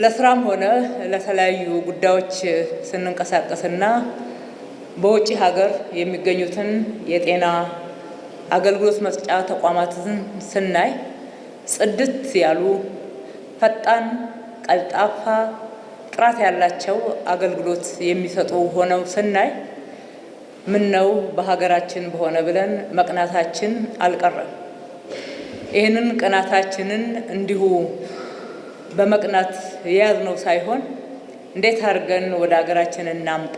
ለስራም ሆነ ለተለያዩ ጉዳዮች ስንንቀሳቀስና በውጭ ሀገር የሚገኙትን የጤና አገልግሎት መስጫ ተቋማትን ስናይ ጽድት ያሉ ፈጣን፣ ቀልጣፋ፣ ጥራት ያላቸው አገልግሎት የሚሰጡ ሆነው ስናይ ምን ነው በሀገራችን በሆነ ብለን መቅናታችን አልቀረም። ይህንን ቅናታችንን እንዲሁ በመቅናት የያዝነው ሳይሆን እንዴት አድርገን ወደ ሀገራችን እናምጣ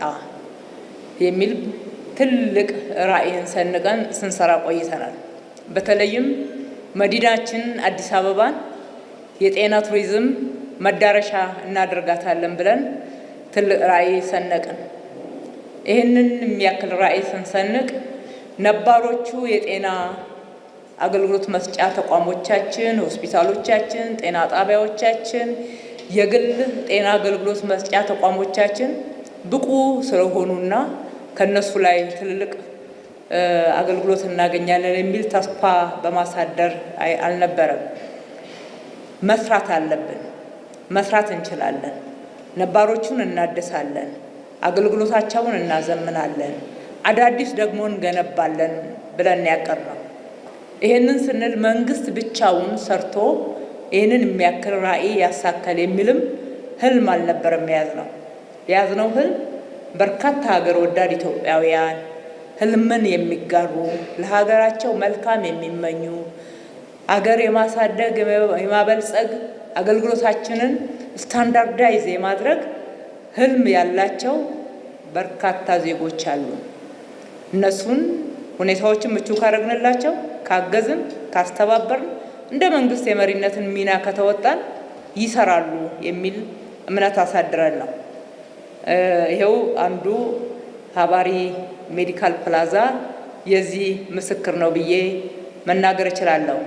የሚል ትልቅ ራዕይን ሰንቀን ስንሰራ ቆይተናል። በተለይም መዲናችን አዲስ አበባን የጤና ቱሪዝም መዳረሻ እናደርጋታለን ብለን ትልቅ ራዕይ ሰነቅን። ይህንን የሚያክል ራዕይ ስንሰንቅ ነባሮቹ የጤና አገልግሎት መስጫ ተቋሞቻችን፣ ሆስፒታሎቻችን፣ ጤና ጣቢያዎቻችን፣ የግል ጤና አገልግሎት መስጫ ተቋሞቻችን ብቁ ስለሆኑና ከነሱ ላይ ትልልቅ አገልግሎት እናገኛለን የሚል ተስፋ በማሳደር አልነበረም። መስራት አለብን፣ መስራት እንችላለን፣ ነባሮቹን እናድሳለን፣ አገልግሎታቸውን እናዘምናለን፣ አዳዲስ ደግሞ እንገነባለን ብለን ያቀርነው። ይህንን ስንል መንግስት ብቻውን ሰርቶ ይህንን የሚያክል ራዕይ ያሳካል የሚልም ህልም አልነበረም የያዝነው ህልም በርካታ ሀገር ወዳድ ኢትዮጵያውያን ህልምን የሚጋሩ ለሀገራቸው መልካም የሚመኙ አገር የማሳደግ የማበልጸግ አገልግሎታችንን ስታንዳርዳይዝ የማድረግ ህልም ያላቸው በርካታ ዜጎች አሉ። እነሱን ሁኔታዎችን ምቹ ካደረግንላቸው፣ ካገዝን፣ ካስተባበርን፣ እንደ መንግስት የመሪነትን ሚና ከተወጣን ይሰራሉ የሚል እምነት አሳድረን ነው። ይሄው አንዱ ሀባሪ ሜዲካል ፕላዛ የዚህ ምስክር ነው ብዬ መናገር እችላለሁ።